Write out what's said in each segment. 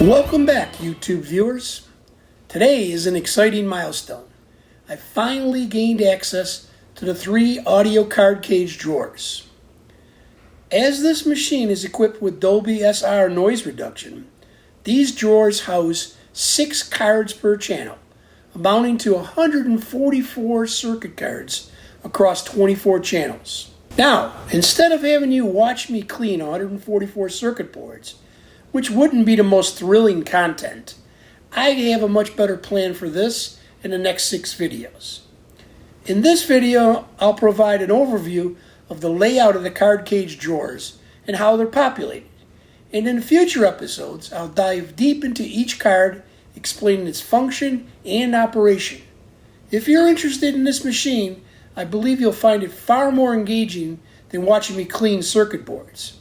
Welcome back, YouTube viewers. Today is an exciting milestone. I finally gained access to the 3 audio card cage drawers. As this machine is equipped with Dolby SR noise reduction, these drawers house 6 cards per channel, amounting to 144 circuit cards across 24 channels. Now, instead of having you watch me clean 144 circuit boards, which wouldn't be the most thrilling content, I have a much better plan for this in the next 6 videos. In this video, I'll provide an overview of the layout of the card cage drawers and how they're populated. And in future episodes, I'll dive deep into each card, explaining its function and operation. If you're interested in this machine, I believe you'll find it far more engaging than watching me clean circuit boards.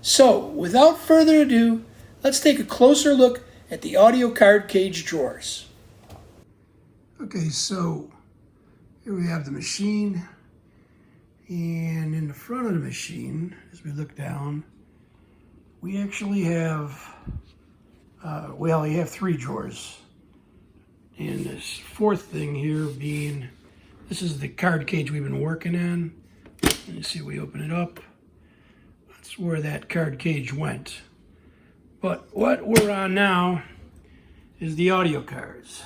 So, without further ado, let's take a closer look at the audio card cage drawers. Okay, so here we have the machine, and in the front of the machine, as we look down, we actually have, you have 3 drawers. And this 4th thing here being, this is the card cage we've been working on. Let me see, we open it up. That's where that card cage went. But what we're on now is the audio cards.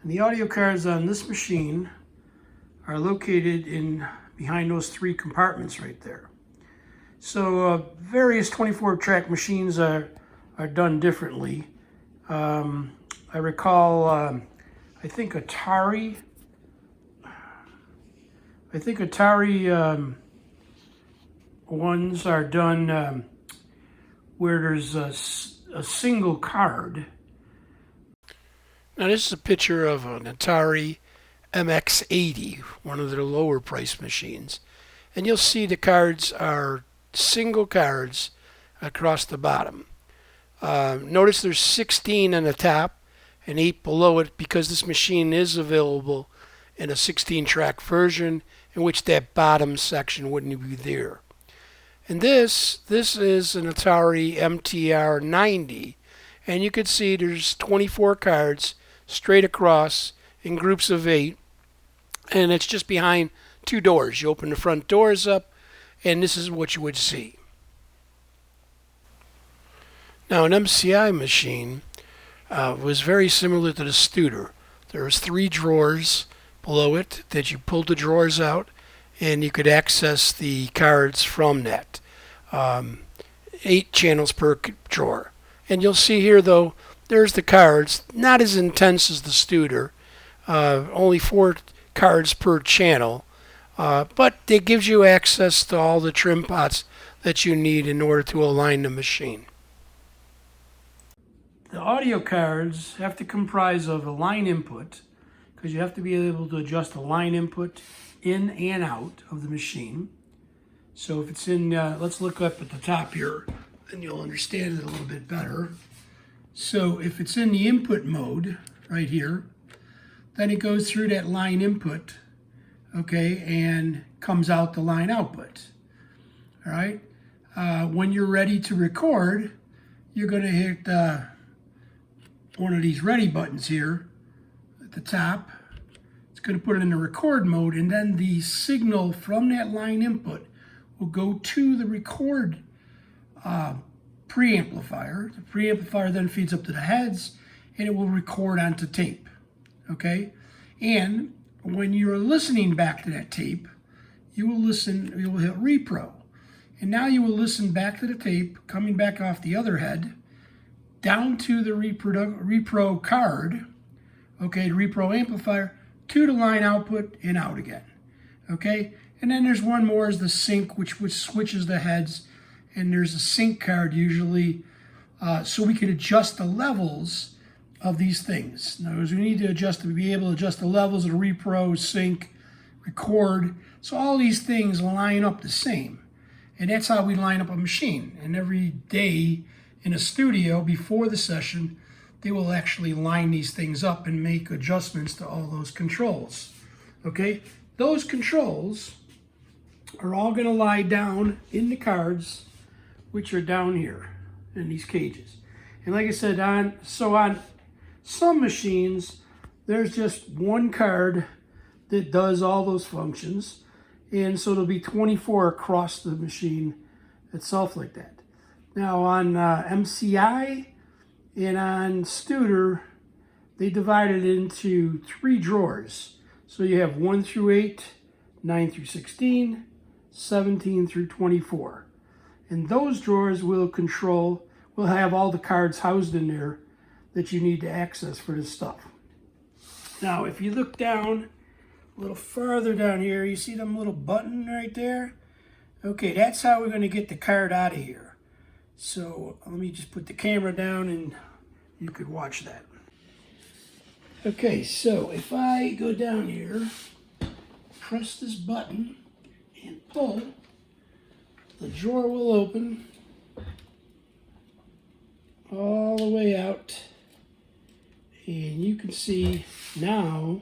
And the audio cards on this machine are located behind those 3 compartments right there. So various 24-track machines are done differently. I recall, I think Atari ones are done where there's a single card. Now this is a picture of an Atari MX80, one of their lower price machines. And you'll see the cards are single cards across the bottom. Notice there's 16 on the top and 8 below it because this machine is available in a 16-track version in which that bottom section wouldn't be there. And this is an Atari MTR90, and you can see there's 24 cards straight across in groups of 8, and it's just behind 2 doors. You open the front doors up, and this is what you would see. Now, an MCI machine was very similar to the Studer. There was 3 drawers below it that you pulled the drawers out, and you could access the cards from that. 8 channels per drawer. And you'll see here, though, there's the cards, not as intense as the Studer, only 4 cards per channel, but it gives you access to all the trim pots that you need in order to align the machine. The audio cards have to comprise of a line input, because you have to be able to adjust the line input in and out of the machine. So if it's in, let's look up at the top here, and you'll understand it a little bit better. So if it's in the input mode, right here, then it goes through that line input, okay, and comes out the line output. All right. When you're ready to record, you're going to hit one of these ready buttons here at the top. It's going to put it in the record mode, and then the signal from that line input will go to the record preamplifier. The preamplifier then feeds up to the heads, and it will record onto tape. Okay, and when you're listening back to that tape, you will hit repro, and now you will listen back to the tape coming back off the other head down to the repro card. Okay, the repro amplifier to the line output and out again. Okay. And then there's one more is the sync, which switches the heads, and there's a sync card usually, so we can adjust the levels of these things. In other words, we need to be able to adjust the levels of the repro, sync, record, so all these things line up the same. And that's how we line up a machine. And every day in a studio before the session, they will actually line these things up and make adjustments to all those controls. Okay? Those controls are all going to lie down in the cards, which are down here in these cages. And like I said, on some machines, there's just one card that does all those functions. And so there'll be 24 across the machine itself like that. Now on MCI and on Studer, they divided it into 3 drawers. So you have 1 through 8, 9 through 16, 17 through 24. And those drawers will have all the cards housed in there that you need to access for this stuff. Now, if you look down, a little farther down here, you see them little button right there? Okay, that's how we're going to get the card out of here. So let me just put the camera down and you could watch that. Okay, so if I go down here, press this button and pull, the drawer will open all the way out, and you can see now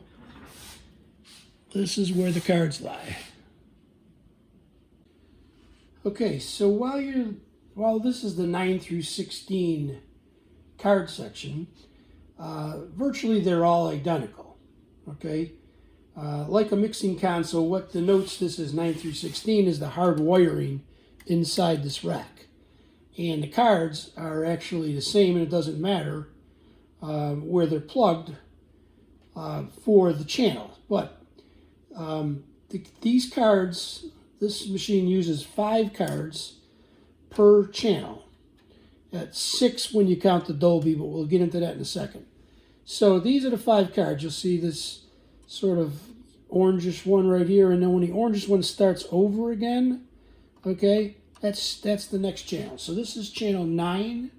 this is where the cards lie. Okay, so while this is the 9 through 16 card section, virtually they're all identical. Okay, like a mixing console, what denotes this is 9 through 16 is the hard wiring inside this rack. And the cards are actually the same, and it doesn't matter where they're plugged for the channel. But these cards, this machine uses 5 cards per channel. That's 6 when you count the Dolby, but we'll get into that in a second. So these are the 5 cards. You'll see this sort of orangish one right here, and then when the orangish one starts over again, okay, that's the next channel. So this is channel 9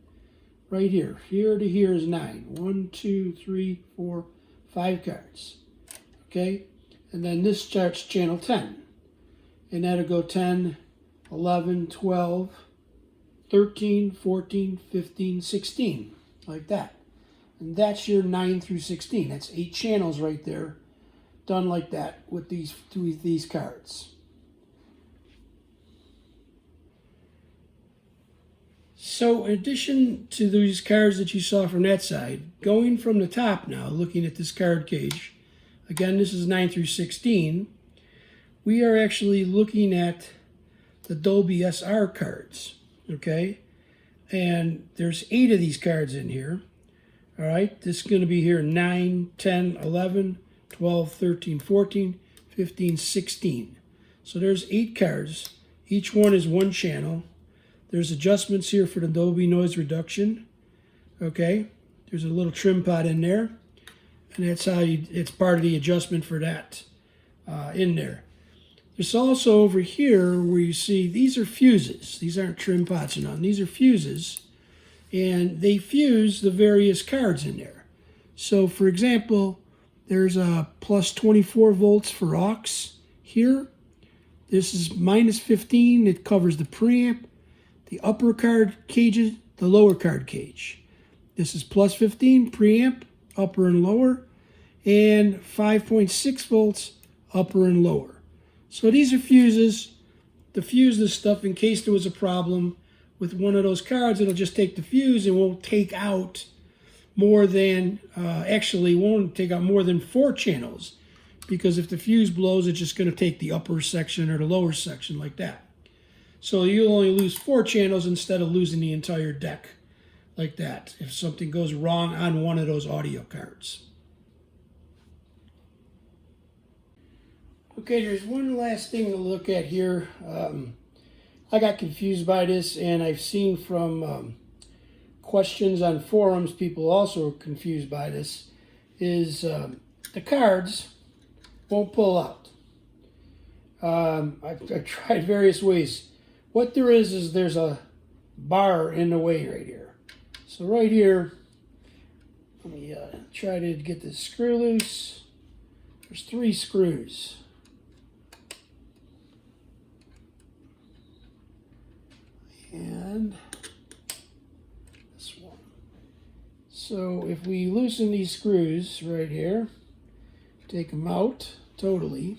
right here. Here to here is 9. 1, 2, 3, 4, 5 cards. Okay, and then this starts channel 10. And that'll go 10, 11, 12, 13, 14, 15, 16, like that. And that's your 9 through 16. That's 8 channels right there, done like that with these cards. So in addition to these cards that you saw from that side, going from the top now, looking at this card cage, again, this is 9 through 16, we are actually looking at the Dolby SR cards, okay? And there's 8 of these cards in here, all right? This is going to be here 9, 10, 11, 12, 13, 14, 15, 16. So there's 8 cards. Each one is 1 channel. There's adjustments here for the Dolby noise reduction, okay? There's a little trim pot in there, and that's how it's part of the adjustment for that in there. There's also over here where you see these are fuses. These aren't trim pots or nothing. These are fuses, and they fuse the various cards in there. So, for example, there's a plus 24 volts for aux here. This is minus 15. It covers the preamp, the upper card cages, the lower card cage. This is plus 15 preamp, upper and lower, and 5.6 volts, upper and lower. So these are fuses to fuse this stuff in case there was a problem with one of those cards. It'll just take the fuse and won't take out more than, won't take out more than 4 channels, because if the fuse blows, it's just going to take the upper section or the lower section like that. So you'll only lose 4 channels instead of losing the entire deck like that if something goes wrong on one of those audio cards. Okay, there's one last thing to look at here. I got confused by this, and I've seen from questions on forums, people also confused by this, is the cards won't pull out. I've tried various ways. What there is there's a bar in the way right here. So right here, let me try to get this screw loose. There's 3 screws. And this one. So if we loosen these screws right here, take them out totally,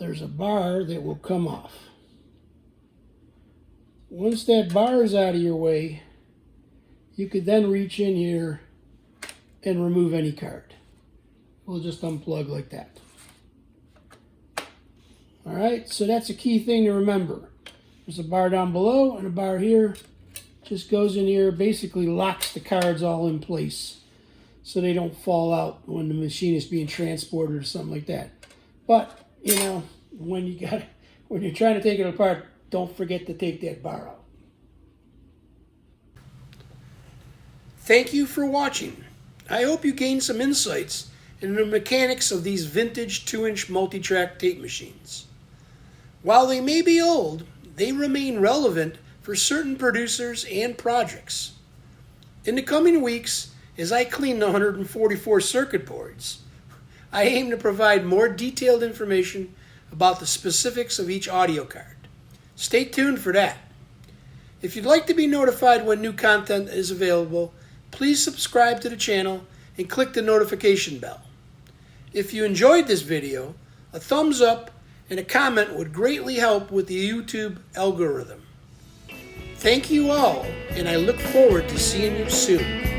there's a bar that will come off. Once that bar is out of your way, you could then reach in here and remove any card. We'll just unplug like that. All right, so that's a key thing to remember. There's a bar down below and a bar here. Just goes in here, basically locks the cards all in place so they don't fall out when the machine is being transported or something like that. But, you know, when you're trying to take it apart, don't forget to take that bar out. Thank you for watching. I hope you gained some insights into the mechanics of these vintage 2-inch multi-track tape machines. While they may be old, they remain relevant for certain producers and projects. In the coming weeks, as I clean the 144 circuit boards, I aim to provide more detailed information about the specifics of each audio card. Stay tuned for that. If you'd like to be notified when new content is available, please subscribe to the channel and click the notification bell. If you enjoyed this video, a thumbs up and a comment would greatly help with the YouTube algorithm. Thank you all, and I look forward to seeing you soon.